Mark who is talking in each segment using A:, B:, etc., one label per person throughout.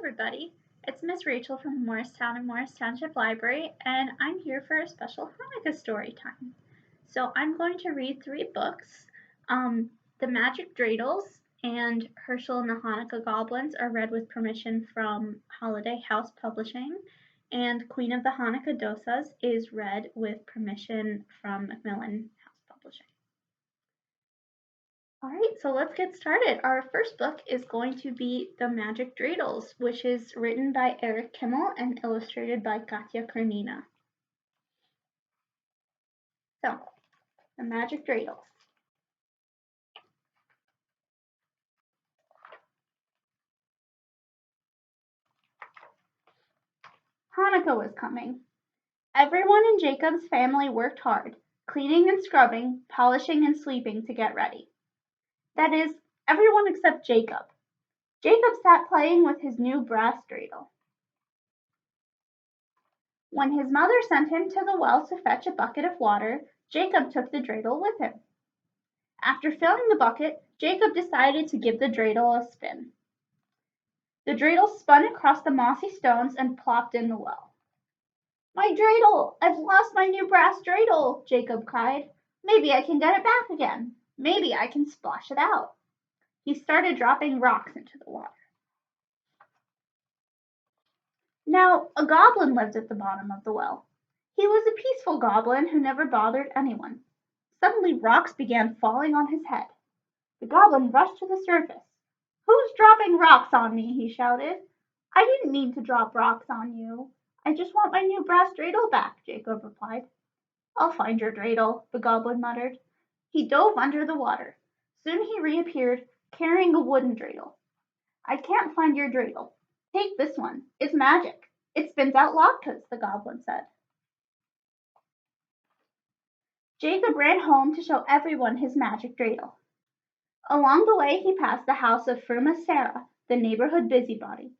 A: everybody. It's Miss Rachel from the Morristown and Morris Township Library, and I'm here for a special Hanukkah story time. So I'm going to read three books. The Magic Dreidels and Hershel and the Hanukkah Goblins are read with permission from Holiday House Publishing, and Queen of the Hanukkah Dosas is read with permission from Macmillan Publishing. All right, so let's get started. Our first book is going to be The Magic Dreidels, which is written by Eric Kimmel and illustrated by Katya Kernina. So, The Magic Dreidels. Hanukkah was coming. Everyone in Jacob's family worked hard, cleaning and scrubbing, polishing and sweeping to get ready. That is, everyone except Jacob. Jacob sat playing with his new brass dreidel. When his mother sent him to the well to fetch a bucket of water, Jacob took the dreidel with him. After filling the bucket, Jacob decided to give the dreidel a spin. The dreidel spun across the mossy stones and plopped in the well. "My dreidel! I've lost my new brass dreidel!" Jacob cried. "Maybe I can get it back again. Maybe I can splash it out." He started dropping rocks into the water. Now, a goblin lived at the bottom of the well. He was a peaceful goblin who never bothered anyone. Suddenly, rocks began falling on his head. The goblin rushed to the surface. "Who's dropping rocks on me?" he shouted. "I didn't mean to drop rocks on you. I just want my new brass dreidel back," Jacob replied. "I'll find your dreidel," the goblin muttered. He dove under the water. Soon he reappeared, carrying a wooden dreidel. "I can't find your dreidel. Take this one. It's magic. It spins out latkes," the goblin said. Jacob ran home to show everyone his magic dreidel. Along the way, he passed the house of Firma Sarah, the neighborhood busybody.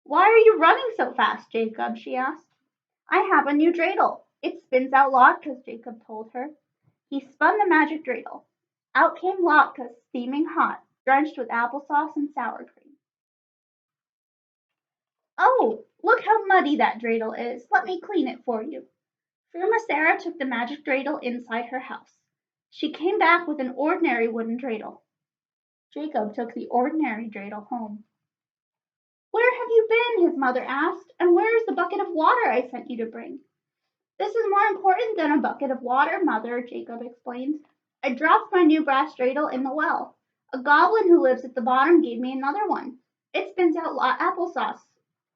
A: "Why are you running so fast, Jacob?" she asked. "I have a new dreidel. It spins out latkes," Jacob told her. He spun the magic dreidel. Out came latkes, steaming hot, drenched with applesauce and sour cream. "Oh, look how muddy that dreidel is. Let me clean it for you." Firma Sarah took the magic dreidel inside her house. She came back with an ordinary wooden dreidel. Jacob took the ordinary dreidel home. "Where have you been?" his mother asked. "And where is the bucket of water I sent you to bring?" "This is more important than a bucket of water, Mother," Jacob explained. "I dropped my new brass dreidel in the well. A goblin who lives at the bottom gave me another one. It spins out applesauce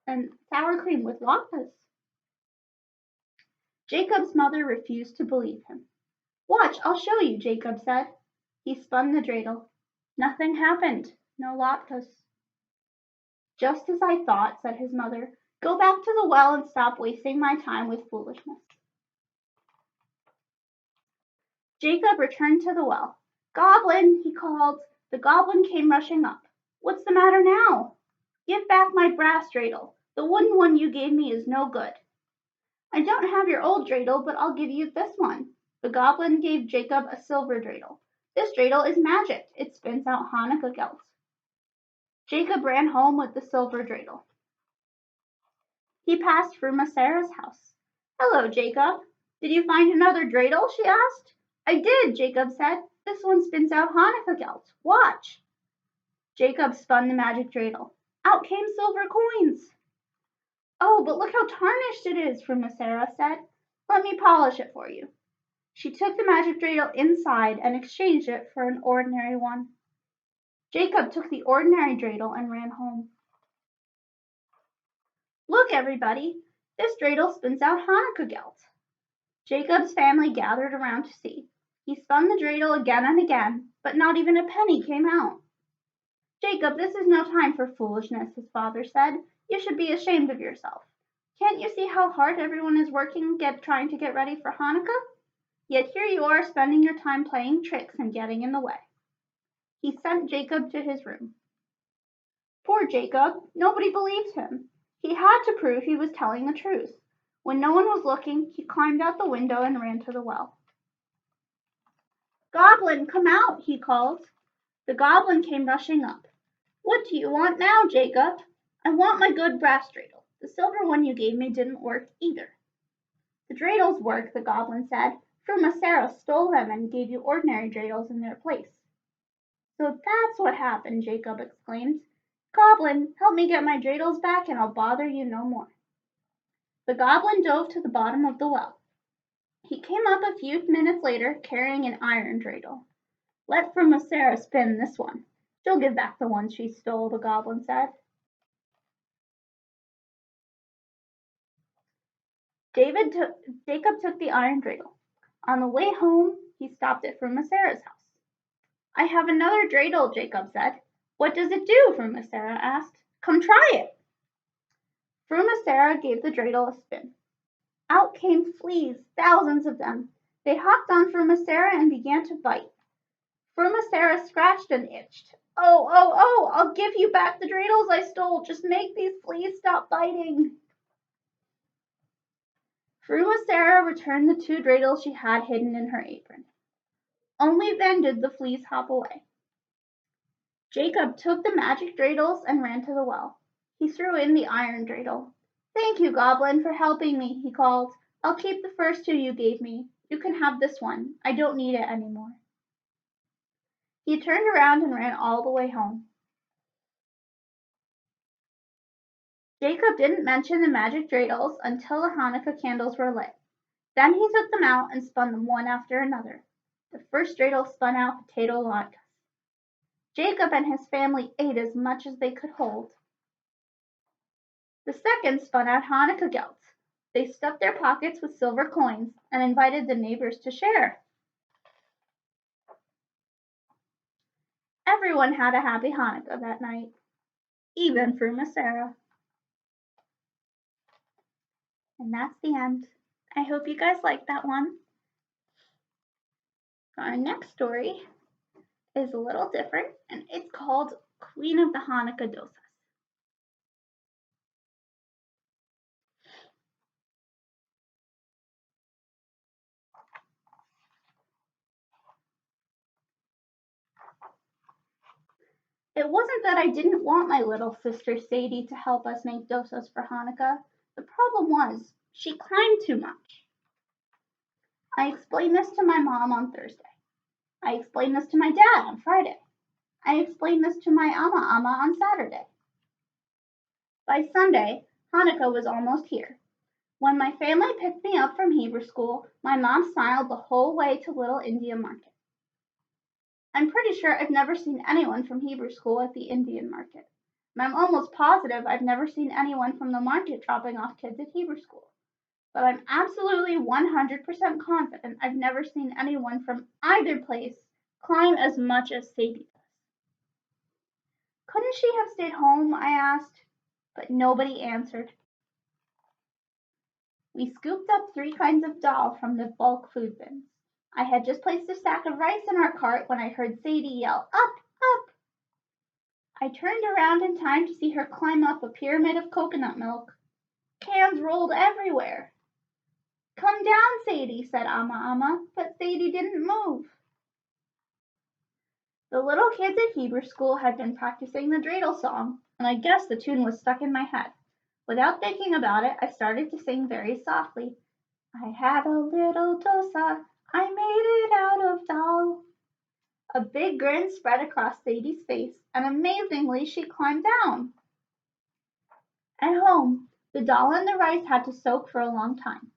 A: and sour cream with latkes." Jacob's mother refused to believe him. "Watch, I'll show you," Jacob said. He spun the dreidel. Nothing happened. No latkes. "Just as I thought," said his mother. "Go back to the well and stop wasting my time with foolishness." Jacob returned to the well. "Goblin," he called. The goblin came rushing up. "What's the matter now?" "Give back my brass dreidel. The wooden one you gave me is no good." "I don't have your old dreidel, but I'll give you this one." The goblin gave Jacob a silver dreidel. "This dreidel is magic. It spins out Hanukkah gelt." Jacob ran home with the silver dreidel. He passed Firma Sarah's house. "Hello, Jacob. Did you find another dreidel?" she asked. "I did," Jacob said. "This one spins out Hanukkah gelt. Watch." Jacob spun the magic dreidel. Out came silver coins. "Oh, but look how tarnished it is," Firma Sarah said. "Let me polish it for you." She took the magic dreidel inside and exchanged it for an ordinary one. Jacob took the ordinary dreidel and ran home. "Look, everybody, this dreidel spins out Hanukkah gelt." Jacob's family gathered around to see. He spun the dreidel again and again, but not even a penny came out. "Jacob, this is no time for foolishness," his father said. "You should be ashamed of yourself. Can't you see how hard everyone is working trying to get ready for Hanukkah? Yet here you are spending your time playing tricks and getting in the way." He sent Jacob to his room. Poor Jacob, nobody believed him. He had to prove he was telling the truth. When no one was looking, he climbed out the window and ran to the well. "Goblin, come out," he called. The goblin came rushing up. "What do you want now, Jacob?" I want my good brass dreidel. The silver one you gave me didn't work either. The dreidels work, the goblin said. Frumasera stole them and gave you ordinary dreidels in their place. So that's what happened, Jacob exclaimed. Goblin, help me get my dreidels back and I'll bother you no more. The goblin dove to the bottom of the well. He came up a few minutes later carrying an iron dreidel. Let Frumasera spin this one. She'll give back the one she stole, the goblin said. Jacob took the iron dreidel. On the way home, he stopped at Frumasera's house. I have another dreidel, Jacob said. What does it do? Frumasera asked. Come try it. Frumasera gave the dreidel a spin. Out came fleas, thousands of them. They hopped on Frumasera and began to bite. Frumasera scratched and itched. Oh, oh, oh, I'll give you back the dreidels I stole. Just make these fleas stop biting. Frumasera returned the 2 dreidels she had hidden in her apron. Only then did the fleas hop away. Jacob took the magic dreidels and ran to the well. He threw in the iron dreidel. Thank you, Goblin, for helping me, he called. I'll keep the first 2 you gave me. You can have this one. I don't need it anymore. He turned around and ran all the way home. Jacob didn't mention the magic dreidels until the Hanukkah candles were lit. Then he took them out and spun them one after another. The first dreidel spun out potato latkes. Jacob and his family ate as much as they could hold. The second spun out Hanukkah gelts. They stuffed their pockets with silver coins and invited the neighbors to share. Everyone had a happy Hanukkah that night, even Frumasera. And that's the end. I hope you guys liked that one. Our next story is a little different, and it's called Queen of the Hanukkah Dosas. It wasn't that I didn't want my little sister Sadie to help us make dosas for Hanukkah. The problem was, she climbed too much. I explained this to my mom on Thursday. I explained this to my dad on Friday. I explained this to my Amma on Saturday. By Sunday, Hanukkah was almost here. When my family picked me up from Hebrew school, my mom smiled the whole way to Little India Market. I'm pretty sure I've never seen anyone from Hebrew school at the Indian market. And I'm almost positive I've never seen anyone from the market dropping off kids at Hebrew school. But I'm absolutely 100% confident I've never seen anyone from either place climb as much as Sadie does. Couldn't she have stayed home? I asked, but nobody answered. We scooped up 3 kinds of dal from the bulk food bins. I had just placed a sack of rice in our cart when I heard Sadie yell, up, up. I turned around in time to see her climb up a pyramid of coconut milk. Cans rolled everywhere. Come down, Sadie, said Amma, but Sadie didn't move. The little kids at Hebrew school had been practicing the dreidel song, and I guess the tune was stuck in my head. Without thinking about it, I started to sing very softly. I had a little dosa, I made it out of dal. A big grin spread across Sadie's face, and amazingly, she climbed down. At home, the dal and the rice had to soak for a long time.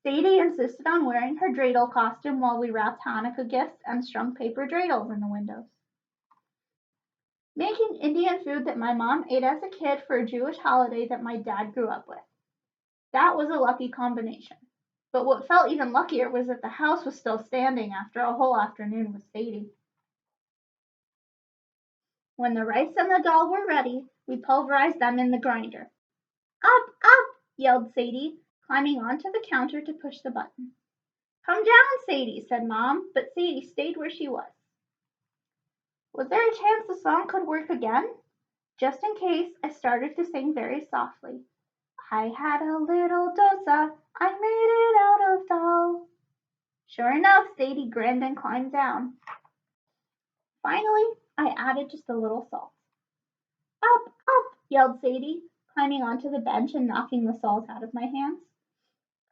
A: Sadie insisted on wearing her dreidel costume while we wrapped Hanukkah gifts and strung paper dreidels in the windows. Making Indian food that my mom ate as a kid for a Jewish holiday that my dad grew up with. That was a lucky combination. But what felt even luckier was that the house was still standing after a whole afternoon with Sadie. When the rice and the dal were ready, we pulverized them in the grinder. Up, up, yelled Sadie, climbing onto the counter to push the button. Come down, Sadie, said Mom, but Sadie stayed where she was. Was there a chance the song could work again? Just in case, I started to sing very softly. I had a little dosa, I made it out of dal. Sure enough, Sadie grinned and climbed down. Finally, I added just a little salt. Up, up, yelled Sadie, climbing onto the bench and knocking the salt out of my hands.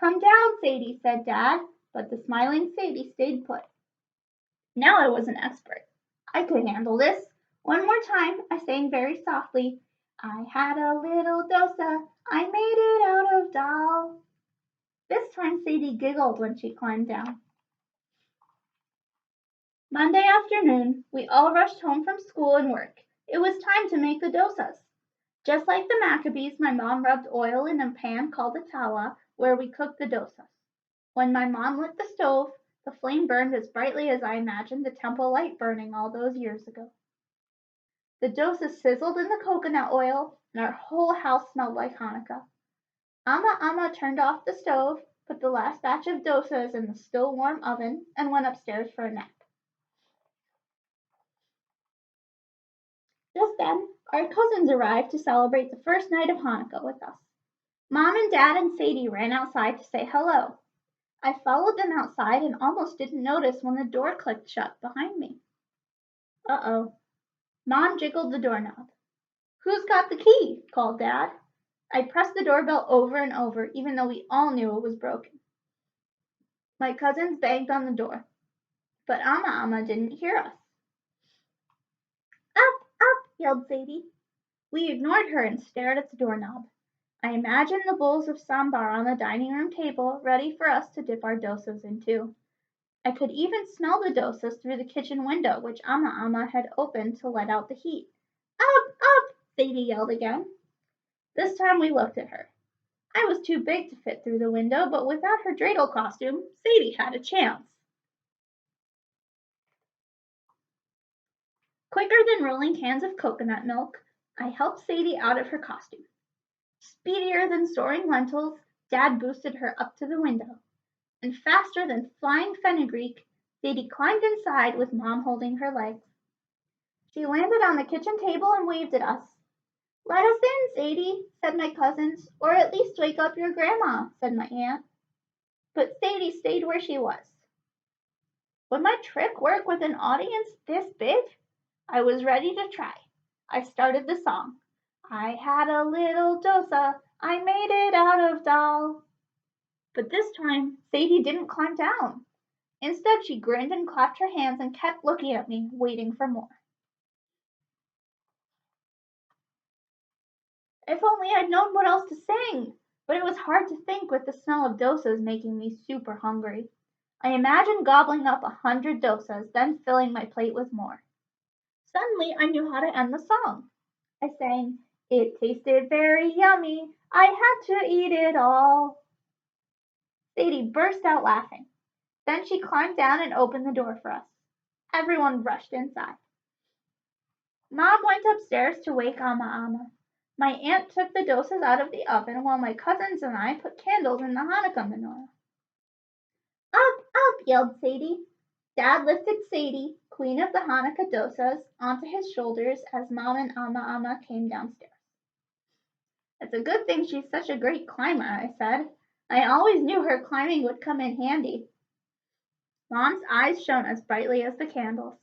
A: Come down, Sadie, said Dad, but the smiling Sadie stayed put. Now I was an expert. I could handle this. One more time, I sang very softly, I had a little dosa, I made it out of doll. This time Sadie giggled when she climbed down. Monday afternoon, we all rushed home from school and work. It was time to make the dosas. Just like the Maccabees, my mom rubbed oil in a pan called a tawa, where we cooked the dosas. When my mom lit the stove, the flame burned as brightly as I imagined the temple light burning all those years ago. The dosas sizzled in the coconut oil, and our whole house smelled like Hanukkah. Amma turned off the stove, put the last batch of dosas in the still warm oven, and went upstairs for a nap. Just then, our cousins arrived to celebrate the first night of Hanukkah with us. Mom and Dad and Sadie ran outside to say hello. I followed them outside and almost didn't notice when the door clicked shut behind me. Uh-oh. Mom jiggled the doorknob. Who's got the key? Called Dad. I pressed the doorbell over and over, even though we all knew it was broken. My cousins banged on the door, but Amma didn't hear us. Up, yelled Sadie. We ignored her and stared at the doorknob. I imagined the bowls of sambar on the dining room table, ready for us to dip our dosas into. I could even smell the dosas through the kitchen window, which Amma had opened to let out the heat. Up, Sadie yelled again. This time we looked at her. I was too big to fit through the window, but without her dreidel costume, Sadie had a chance. Quicker than rolling cans of coconut milk, I helped Sadie out of her costume. Speedier than soaring lentils, Dad boosted her up to the window. And faster than flying fenugreek, Sadie climbed inside with Mom holding her legs. She landed on the kitchen table and waved at us. Let us in, Sadie, said my cousins, or at least wake up your grandma, said my aunt. But Sadie stayed where she was. Would my trick work with an audience this big? I was ready to try. I started the song. I had a little dosa, I made it out of doll. But this time, Sadie didn't climb down. Instead, she grinned and clapped her hands and kept looking at me, waiting for more. If only I'd known what else to sing! But it was hard to think with the smell of dosas making me super hungry. I imagined gobbling up 100 dosas, then filling my plate with more. Suddenly, I knew how to end the song. I sang, It tasted very yummy, I had to eat it all. Sadie burst out laughing. Then she climbed down and opened the door for us. Everyone rushed inside. Mom went upstairs to wake Amma. My aunt took the dosas out of the oven while my cousins and I put candles in the Hanukkah menorah. Up, yelled Sadie. Dad lifted Sadie, queen of the Hanukkah Dosas, onto his shoulders as Mom and Amma came downstairs. It's a good thing she's such a great climber, I said. I always knew her climbing would come in handy. Mom's eyes shone as brightly as the candles.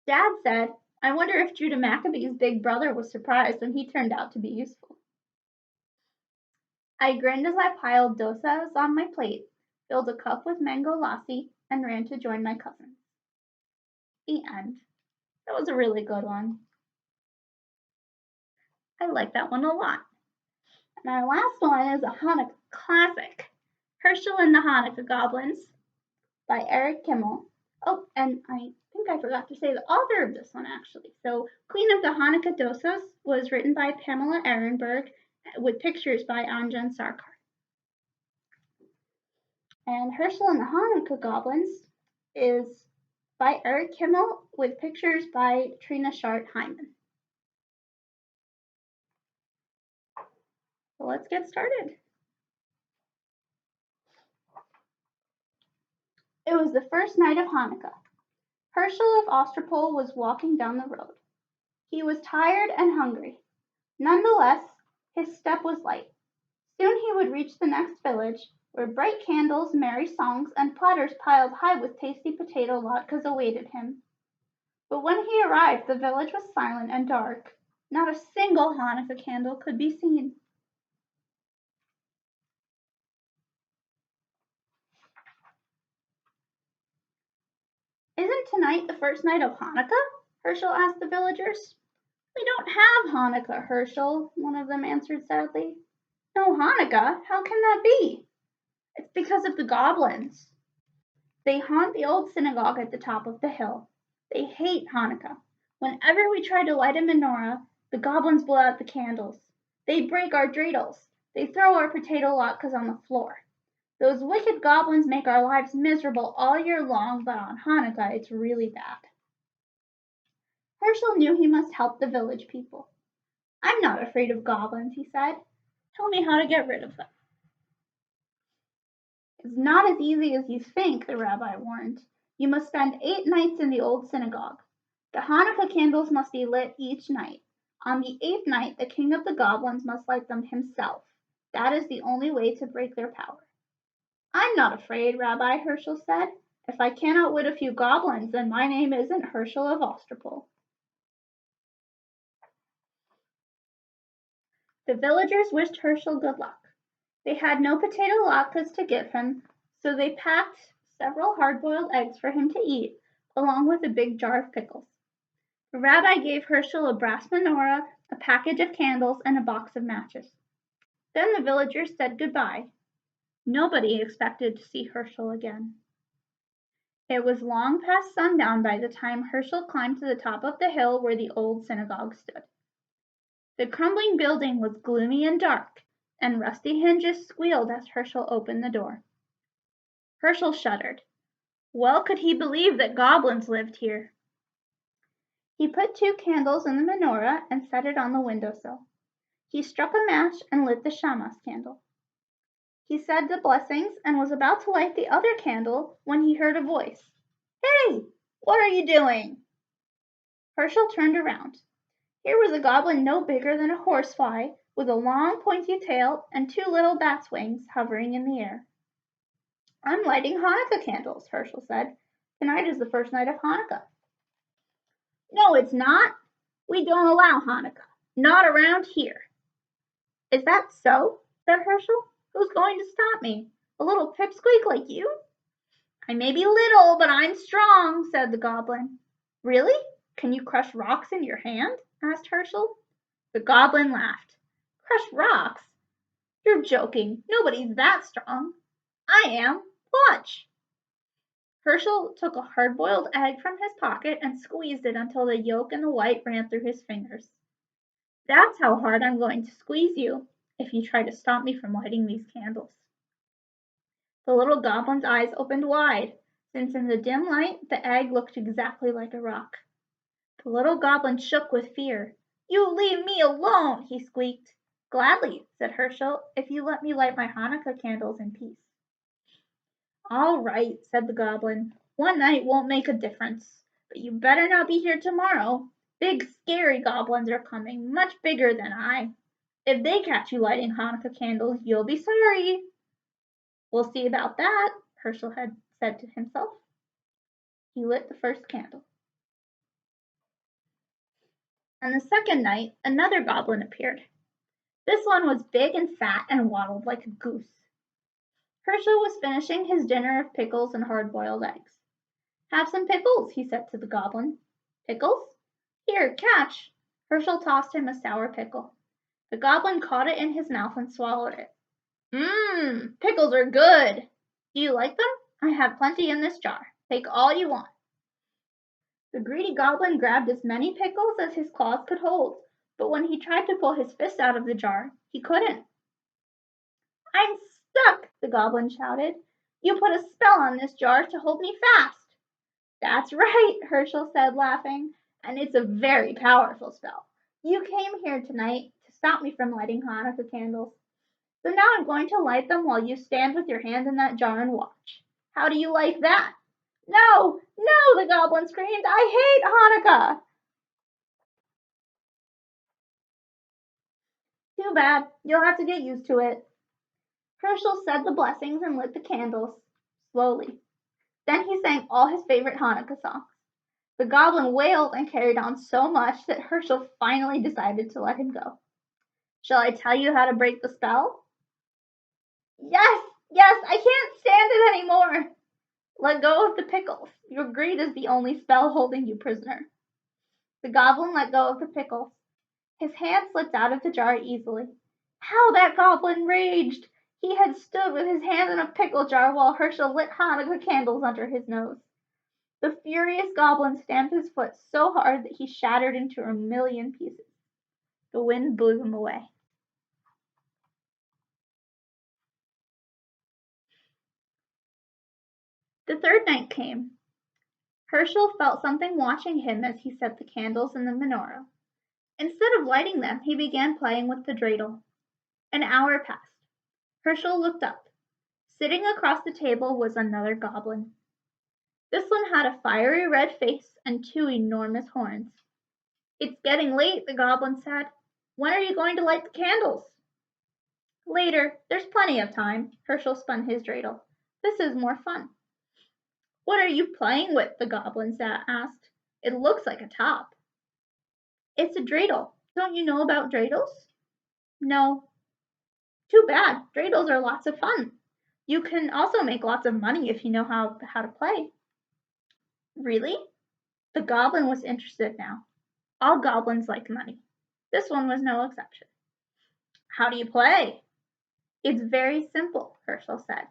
A: Dad said, I wonder if Judah Maccabee's big brother was surprised when he turned out to be useful. I grinned as I piled dosas on my plate, filled a cup with mango lassi, and ran to join my cousins. The end. That was a really good one. I like that one a lot. And our last one is a Hanukkah classic, Hershel and the Hanukkah Goblins by Eric Kimmel. Oh, and I think I forgot to say the author of this one actually. So Queen of the Hanukkah Dosas was written by Pamela Ehrenberg with pictures by Anjan Sarkar. And Hershel and the Hanukkah Goblins is by Eric Kimmel with pictures by Trina Shart Hyman. So let's get started. It was the first night of Hanukkah. Hershel of Ostropol was walking down the road. He was tired and hungry. Nonetheless, his step was light. Soon he would reach the next village, where bright candles, merry songs, and platters piled high with tasty potato latkes awaited him. But when he arrived, the village was silent and dark. Not a single Hanukkah candle could be seen. Isn't tonight the first night of Hanukkah? Hershel asked the villagers. We don't have Hanukkah, Hershel, one of them answered sadly. No Hanukkah? How can that be? It's because of the goblins. They haunt the old synagogue at the top of the hill. They hate Hanukkah. Whenever we try to light a menorah, the goblins blow out the candles. They break our dreidels. They throw our potato latkes on the floor. Those wicked goblins make our lives miserable all year long, but on Hanukkah it's really bad. Hershel knew he must help the village people. I'm not afraid of goblins, he said. Tell me how to get rid of them. It's not as easy as you think, the rabbi warned. You must spend 8 nights in the old synagogue. The Hanukkah candles must be lit each night. On the 8th night, the king of the goblins must light them himself. That is the only way to break their power. I'm not afraid, Rabbi, Hershel said. If I can't outwit a few goblins, then my name isn't Hershel of Osterpol. The villagers wished Hershel good luck. They had no potato latkes to give him, so they packed several hard-boiled eggs for him to eat, along with a big jar of pickles. The rabbi gave Hershel a brass menorah, a package of candles, and a box of matches. Then the villagers said goodbye. Nobody expected to see Hershel again. It was long past sundown by the time Hershel climbed to the top of the hill where the old synagogue stood. The crumbling building was gloomy and dark, and rusty hinges squealed as Hershel opened the door. Hershel shuddered. Well could he believe that goblins lived here. He put 2 candles in the menorah and set it on the windowsill. He struck a match and lit the shamas candle. He said the blessings and was about to light the other candle when he heard a voice. Hey, what are you doing? Hershel turned around. Here was a goblin no bigger than a horsefly, with a long pointy tail and 2 little bat's wings hovering in the air. I'm lighting Hanukkah candles, Hershel said. Tonight is the first night of Hanukkah. No, it's not. We don't allow Hanukkah. Not around here. Is that so? Said Hershel. Who's going to stop me? A little pipsqueak like you? I may be little, but I'm strong, said the goblin. Really? Can you crush rocks in your hand? Asked Hershel. The goblin laughed. Crush rocks? You're joking. Nobody's that strong. I am. Watch. Hershel took a hard-boiled egg from his pocket and squeezed it until the yolk and the white ran through his fingers. That's how hard I'm going to squeeze you if you try to stop me from lighting these candles. The little goblin's eyes opened wide, since in the dim light the egg looked exactly like a rock. The little goblin shook with fear. You leave me alone, he squeaked. Gladly, said Hershel, if you let me light my Hanukkah candles in peace. All right, said the goblin. One night won't make a difference, but you better not be here tomorrow. Big, scary goblins are coming, much bigger than I. If they catch you lighting Hanukkah candles, you'll be sorry. We'll see about that, Hershel had said to himself. He lit the first candle. On the second night, another goblin appeared. This one was big and fat and waddled like a goose. Hershel was finishing his dinner of pickles and hard-boiled eggs. Have some pickles, he said to the goblin. Pickles? Here, catch. Hershel tossed him a sour pickle. The goblin caught it in his mouth and swallowed it. Pickles are good. Do you like them? I have plenty in this jar. Take all you want. The greedy goblin grabbed as many pickles as his claws could hold, but when he tried to pull his fist out of the jar, he couldn't. I'm stuck, the goblin shouted. You put a spell on this jar to hold me fast. That's right, Hershel said, laughing, and it's a very powerful spell. You came here tonight to stop me from lighting Hanukkah candles. So now I'm going to light them while you stand with your hand in that jar and watch. How do you like that? No, no, the goblin screamed. I hate Hanukkah. Too bad. You'll have to get used to it. Hershel said the blessings and lit the candles, slowly. Then he sang all his favorite Hanukkah songs. The goblin wailed and carried on so much that Hershel finally decided to let him go. Shall I tell you how to break the spell? Yes, yes, I can't stand it anymore. Let go of the pickles. Your greed is the only spell holding you prisoner. The goblin let go of the pickles. His hand slipped out of the jar easily. How that goblin raged! He had stood with his hand in a pickle jar while Hershel lit Hanukkah candles under his nose. The furious goblin stamped his foot so hard that he shattered into a million pieces. The wind blew him away. The third night came. Hershel felt something watching him as he set the candles in the menorah. Instead of lighting them, he began playing with the dreidel. An hour passed. Hershel looked up. Sitting across the table was another goblin. This one had a fiery red face and two enormous horns. It's getting late, the goblin said. When are you going to light the candles? Later. There's plenty of time. Hershel spun his dreidel. This is more fun. What are you playing with? The goblin asked. It looks like a top. It's a dreidel. Don't you know about dreidels? No. Too bad. Dreidels are lots of fun. You can also make lots of money if you know how to play. Really? The goblin was interested now. All goblins like money. This one was no exception. How do you play? It's very simple, Hershel said.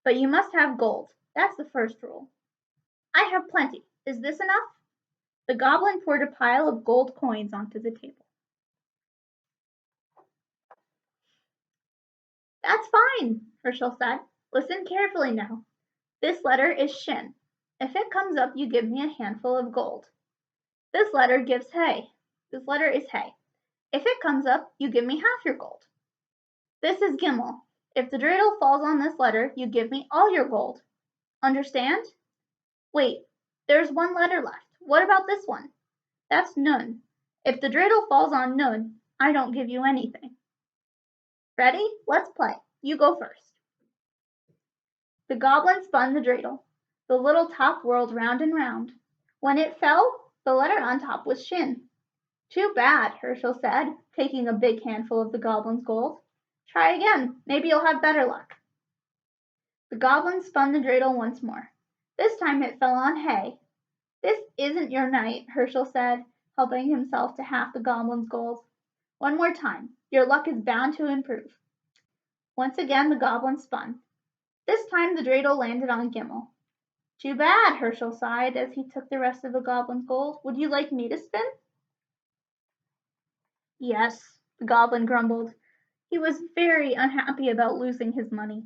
A: But you must have gold. That's the first rule. I have plenty. Is this enough? The goblin poured a pile of gold coins onto the table. That's fine, Hershel said. Listen carefully now. This letter is shin. If it comes up, you give me a handful of gold. This letter gives hay. This letter is hay. If it comes up, you give me half your gold. This is gimel. If the dreidel falls on this letter, you give me all your gold. Understand? Wait, there's one letter left. What about this one? That's nun. If the dreidel falls on nun, I don't give you anything. Ready? Let's play. You go first. The goblin spun the dreidel. The little top whirled round and round. When it fell, the letter on top was shin. Too bad, Hershel said, taking a big handful of the goblin's gold. Try again. Maybe you'll have better luck. The goblin spun the dreidel once more. This time it fell on hay. This isn't your night, Hershel said, helping himself to half the goblin's gold. One more time. Your luck is bound to improve. Once again the goblin spun. This time the dreidel landed on Gimel. Too bad, Hershel sighed as he took the rest of the goblin's gold. Would you like me to spin? Yes, the goblin grumbled. He was very unhappy about losing his money.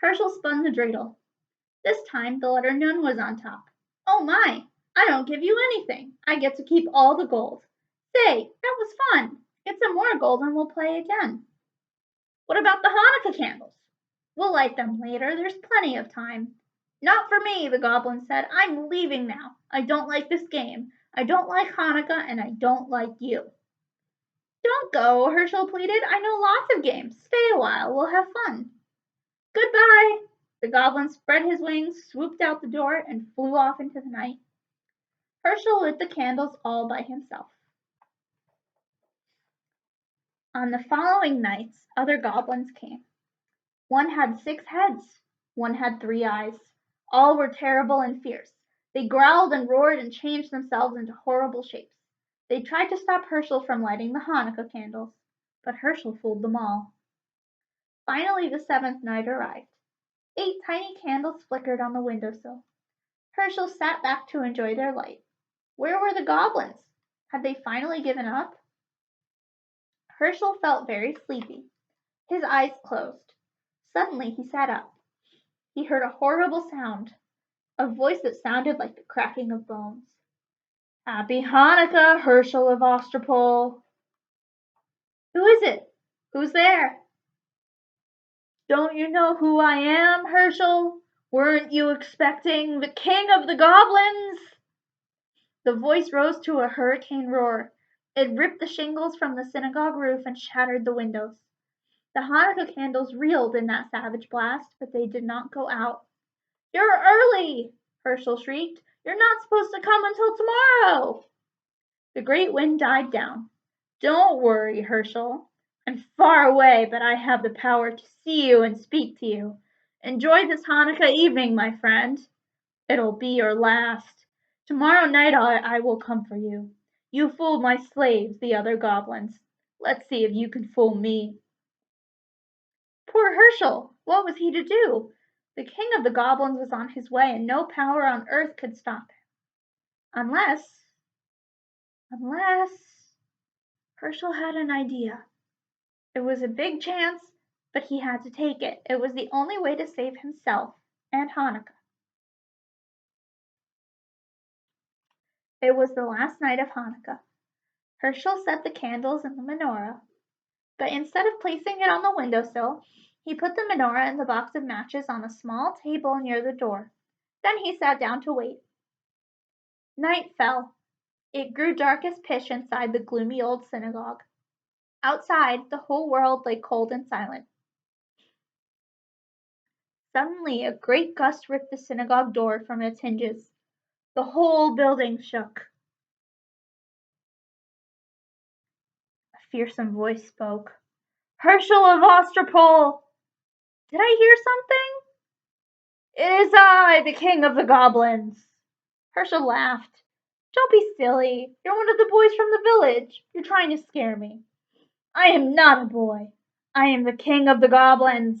A: Hershel spun the dreidel. This time the letter nun was on top. Oh my, I don't give you anything. I get to keep all the gold. Say, that was fun. Get some more gold and we'll play again. What about the Hanukkah candles? We'll light them later. There's plenty of time. Not for me, the goblin said. I'm leaving now. I don't like this game. I don't like Hanukkah, and I don't like you. Don't go, Hershel pleaded. I know lots of games. Stay a while. We'll have fun. Goodbye. The goblin spread his wings, swooped out the door, and flew off into the night. Hershel lit the candles all by himself. On the following nights, other goblins came. One had 6 heads. One had 3 eyes. All were terrible and fierce. They growled and roared and changed themselves into horrible shapes. They tried to stop Hershel from lighting the Hanukkah candles, but Hershel fooled them all. Finally, the 7th night arrived. 8 tiny candles flickered on the windowsill. Hershel sat back to enjoy their light. Where were the goblins? Had they finally given up? Hershel felt very sleepy. His eyes closed. Suddenly he sat up. He heard a horrible sound, a voice that sounded like the cracking of bones. Happy Hanukkah, Hershel of Ostropol. Who is it? Who's there? Don't you know who I am, Hershel? Weren't you expecting the king of the goblins? The voice rose to a hurricane roar. It ripped the shingles from the synagogue roof and shattered the windows. The Hanukkah candles reeled in that savage blast, but they did not go out. You're early, Hershel shrieked. You're not supposed to come until tomorrow. The great wind died down. Don't worry, Hershel. I'm far away, but I have the power to see you and speak to you. Enjoy this Hanukkah evening, my friend. It'll be your last. Tomorrow night I will come for you. You fooled my slaves, the other goblins. Let's see if you can fool me. Poor Hershel! What was he to do? The king of the goblins was on his way, and no power on earth could stop him. Unless Hershel had an idea. It was a big chance, but he had to take it. It was the only way to save himself and Hanukkah. It was the last night of Hanukkah. Hershel set the candles in the menorah, but instead of placing it on the windowsill, he put the menorah and the box of matches on a small table near the door. Then he sat down to wait. Night fell. It grew dark as pitch inside the gloomy old synagogue. Outside, the whole world lay cold and silent. Suddenly, a great gust ripped the synagogue door from its hinges. The whole building shook. A fearsome voice spoke. Hershel of Osterpol! Did I hear something? It is I, the king of the goblins. Hershel laughed. Don't be silly. You're one of the boys from the village. You're trying to scare me. I am not a boy. I am the king of the goblins.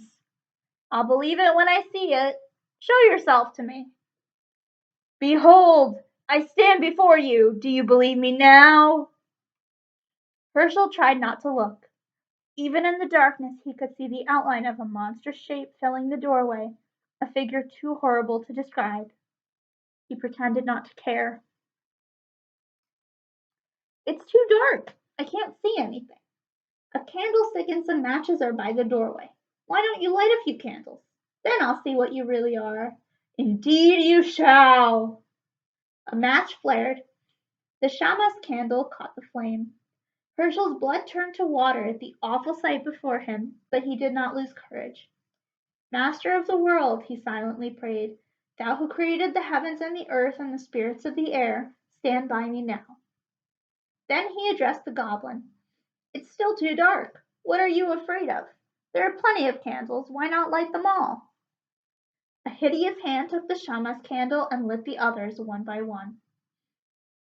A: I'll believe it when I see it. Show yourself to me. Behold, I stand before you. Do you believe me now? Hershel tried not to look. Even in the darkness he could see the outline of a monstrous shape filling the doorway, a figure too horrible to describe. He pretended not to care. It's too dark. I can't see anything. A candlestick and some matches are by the doorway. Why don't you light a few candles? Then I'll see what you really are. Indeed you shall. A match flared. The Shamas candle caught the flame. Hershel's blood turned to water at the awful sight before him, but he did not lose courage. Master of the world, he silently prayed, thou who created the heavens and the earth and the spirits of the air, stand by me now. Then he addressed the goblin. It's still too dark. What are you afraid of? There are plenty of candles. Why not light them all? A hideous hand took the Shamas candle and lit the others one by one.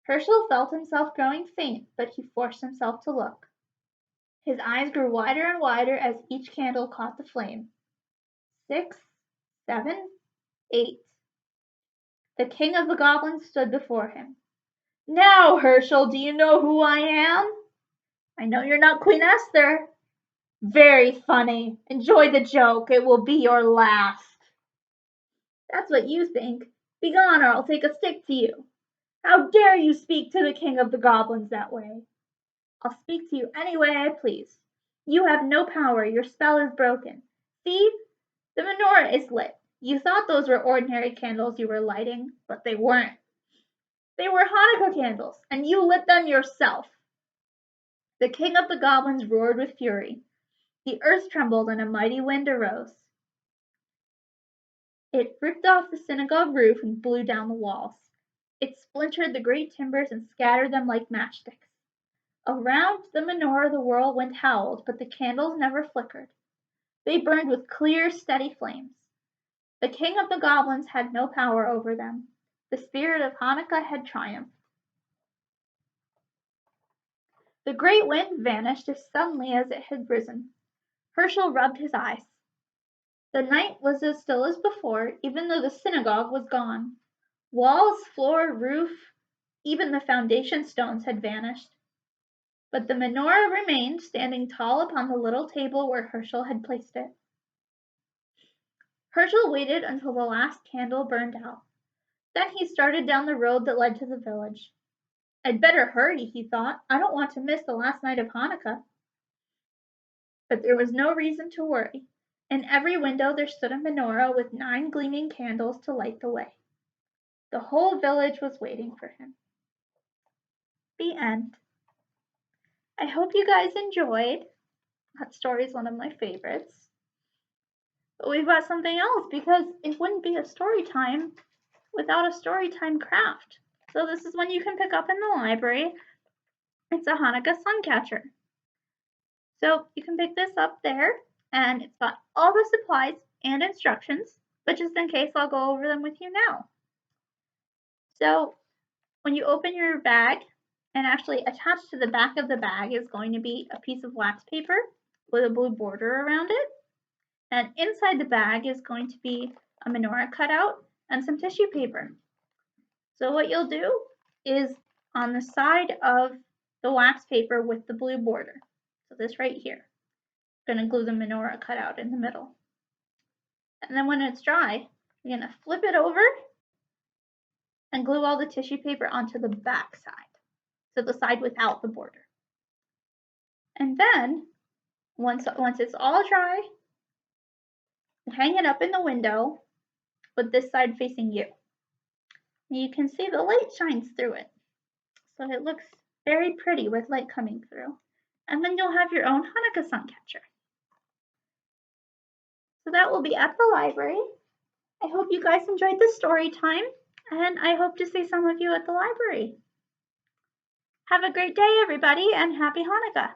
A: Hershel felt himself growing faint, but he forced himself to look. His eyes grew wider and wider as each candle caught the flame. 6, 7, 8. The king of the goblins stood before him. Now, Hershel, do you know who I am? I know you're not Queen Esther. Very funny. Enjoy the joke. It will be your last. That's what you think. Begone, or I'll take a stick to you. How dare you speak to the king of the goblins that way? I'll speak to you any way I please. You have no power. Your spell is broken. See? The menorah is lit. You thought those were ordinary candles you were lighting, but they weren't. They were Hanukkah candles, and you lit them yourself. The king of the goblins roared with fury. The earth trembled and a mighty wind arose. It ripped off the synagogue roof and blew down the walls. It splintered the great timbers and scattered them like matchsticks. Around the menorah the whirlwind howled, but the candles never flickered. They burned with clear, steady flames. The king of the goblins had no power over them. The spirit of Hanukkah had triumphed. The great wind vanished as suddenly as it had risen. Hershel rubbed his eyes. The night was as still as before, even though the synagogue was gone. Walls, floor, roof, even the foundation stones had vanished. But the menorah remained, standing tall upon the little table where Hershel had placed it. Hershel waited until the last candle burned out. Then he started down the road that led to the village. I'd better hurry, he thought. I don't want to miss the last night of Hanukkah. But there was no reason to worry. In every window there stood a menorah with 9 gleaming candles to light the way. The whole village was waiting for him. The end. I hope you guys enjoyed. That story is one of my favorites. But we've got something else because it wouldn't be a story time without a storytime craft. So this is one you can pick up in the library. It's a Hanukkah suncatcher. So you can pick this up there, and it's got all the supplies and instructions, but just in case, I'll go over them with you now. So when you open your bag, and actually attached to the back of the bag is going to be a piece of wax paper with a blue border around it. And inside the bag is going to be a menorah cutout and some tissue paper. So what you'll do is on the side of the wax paper with the blue border, so this right here, I'm going to glue the menorah cutout in the middle. And then when it's dry, you're going to flip it over and glue all the tissue paper onto the back side, so the side without the border. And then once it's all dry, hang it up in the window with this side facing you. You can see the light shines through it, so it looks very pretty with light coming through. And then you'll have your own Hanukkah suncatcher. So that will be at the library. I hope you guys enjoyed the story time, and I hope to see some of you at the library. Have a great day, everybody, and happy Hanukkah!